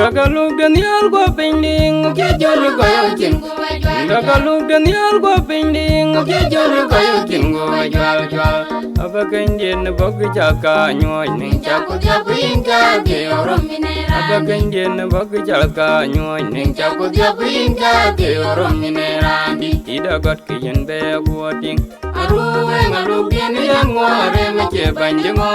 Dagaluk Daniel go pending, okay, Johnny go kin. Dagaluk Daniel go pending, okay, Johnny go kin go jal. Abakandian Bogajaka, Noin, Chaco Japinka, Abakandian Bogajaka, Noin, Chaco Japinka, Romina, Ida got Kian Bear watching. Aruang, Arubian, young water, Machi Banjamo,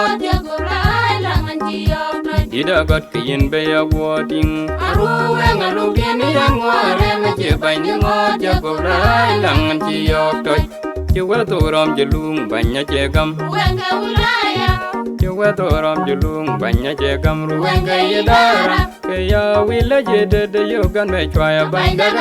Ida got Kian Bear watching. Aruang, Arubian, young water, Machi Banjamo, Jacob Lang and Giok. You were to rom Jalung, Banya Jagam, you were to rom Jalung, Banya Jagam, Ruanga Yadara, Kaya will legit the Yogan may try a binder.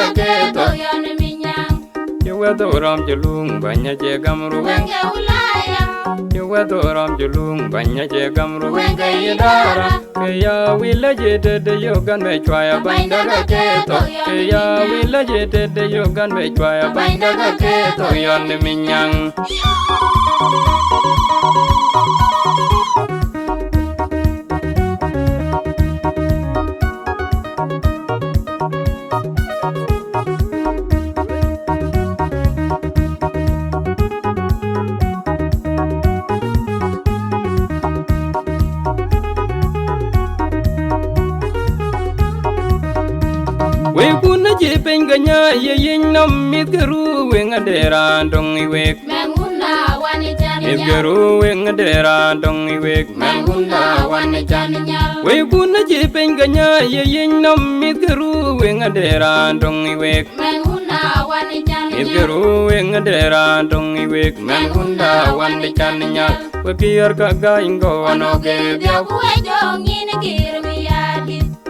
You were to rom Jalung, Banya Jagam, Ruanga, you were to rom Jalung, Banya Jagam, Ruanga Yadara, Kaya will legit the Yogan may try a binder. Kaya will legit the Yogan may try a binder. Yon the Minyang. We couldn't keep in Ganya, yin num midgeru wing a dera, dongy wake. Mangunda, one midgeru wing a dera, dongy wake. Mangunda, one we couldn't keep in Ganya, yin num midgeru wing a dera, dongy wake. Mangunda, one midgeru wing a dera, dongy wake. Mangunda, one the chaninya, we peer gaga ingo and okay, Yaku in a gear.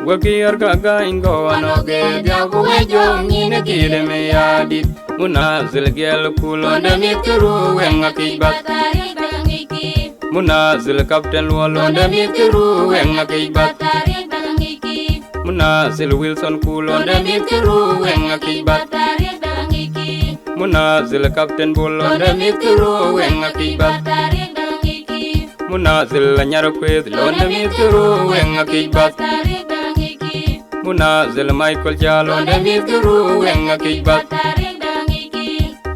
Wakir kaga ingo anoge biagu jong ine kire me yadit munazil gel kulo de mitru wenga kibat munazil kapten walo de mitru wenga kibat munazil Wilson kulo de mitru wenga kibat munazil kapten bolo de mitru wenga kibat munazil anyar kwed lo de mitru wenga kibat Munazil Michael Jalo de Midguru wenga kibat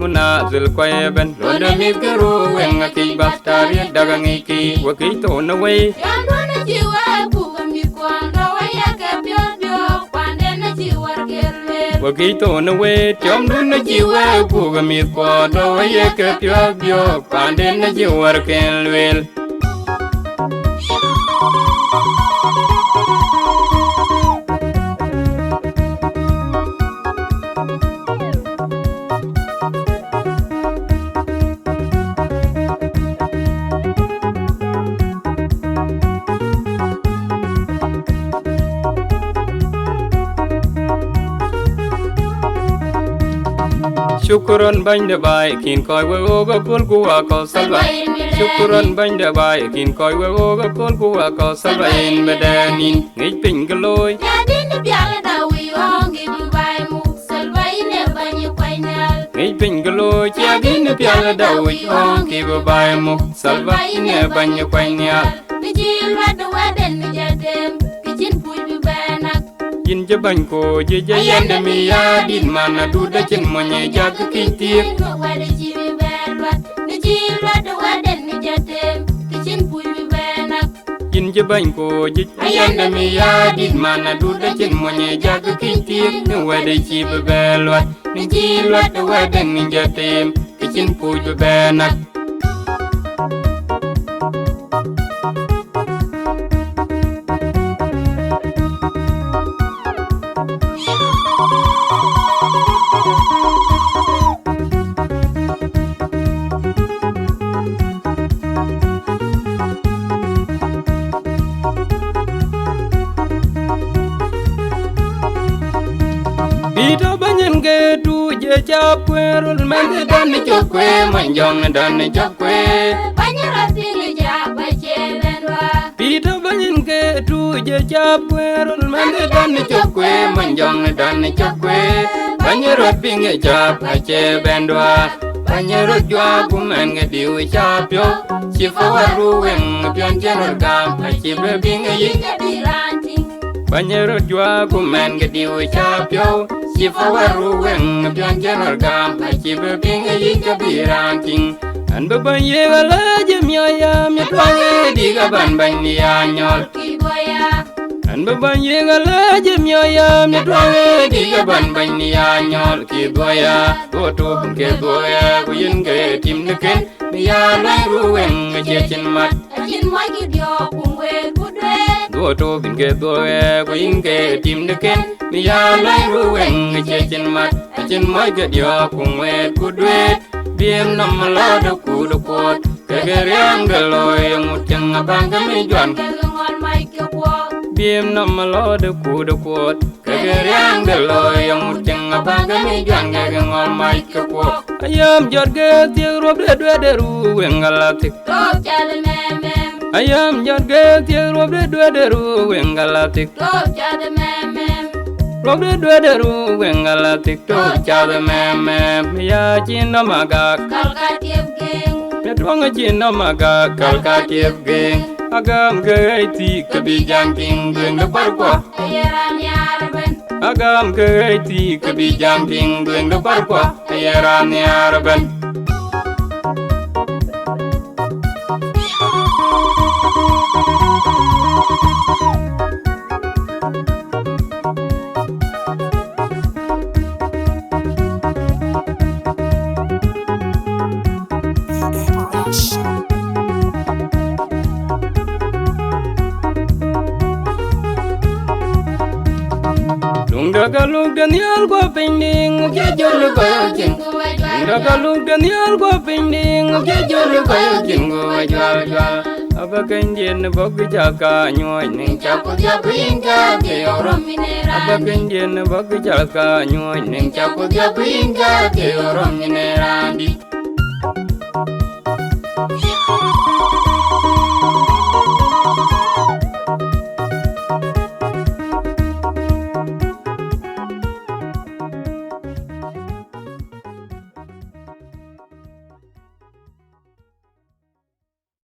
Munazil Kwaeben lo de Midguru wenga kibat Tari dagangiki wakito na way Yandona jiwa buga mikwanda wayaka bio pandena jiwa gerle wakito na way Yandona jiwa buga mikwanda wayaka bio pandena jiwa gerle Syukuran banya bai kin koi we oga kul kuwa ko salbai Syukuran banya bai kin koi we oga kul kuwa ko salbai medanin ngi pingaloi Yadin biala dawi ongi bai mu salbai ne banya kwainal ngi pingaloi yadin biala dawi ongi bai mu salbai ne banya kwainal ni jilwa do waden ni jadem kijin puy bi banak Yin jaban ko je jayan de mi ya din mana du da chen mo nye jag kiti Yin jaban ko je jayan de mi ya din mana du da chen mo nye jag kiti no wa de chi be belwa ni ji lot de wa de ni jatem kichin pu be banak Ita banyen ge tu je chap kwerul men dan chop kwe man jong dan chop kwe banyara pingi ja bache benwa pita banyin ke tu je chap kwerul men dan chop kwe man jong dan chop kwe banyara pingi chap bache bendwa banyara jwa kumen ge diu chap yo chi fawaru wen pian jenor gam chi be pingi yi biranti banyara jwa kumen ge diu chap yo chi fawaru wen pian jenor gam chi be pingi yi biranti an be banye gala je myoya mi twange diga ban banye anyol kiboya an be banye gala je myoya mi twange diga ban banye anyol kiboya to ke boya ku yin ge tim neken mi ya lai ruwen je chin mat ajin mai ki dio kumwe kudwe to ke boya ku yin ge tim neken mi ya lai ruwen je chin mat chin mai ge dio kumwe kudwe biem nam la do ku do kot ke gerang de loy ngut chang abang ke mi juan ngon mai ki kwa biem nam la do ku do kot ke gerang de loy ngut chang abang ke mi juan ke ngol mai ke ko ayam jor ge ti rob de ru wengalatik top chale memem ayam jor ge ti rob de ru wengalatik top chale memem rob de ru wengalatik to cha de mem ya chin no magak kalka tiep geng Petwang chin no maga kalka tiep geng agam gai ti kabijang ting beng de parkwa ayaran yarben agam gai ti kabijang ting beng de parkwa ayaran yarban Dagalug Daniel go pending ke jol go jin Dagalug Daniel go pending ke jol go jin go jwal jwal aba kenjen bog jaka nyoy ning chap dia pinga ke orom minera aba kenjen bog jaka nyoy ning chap dia pinga ke orom minerandi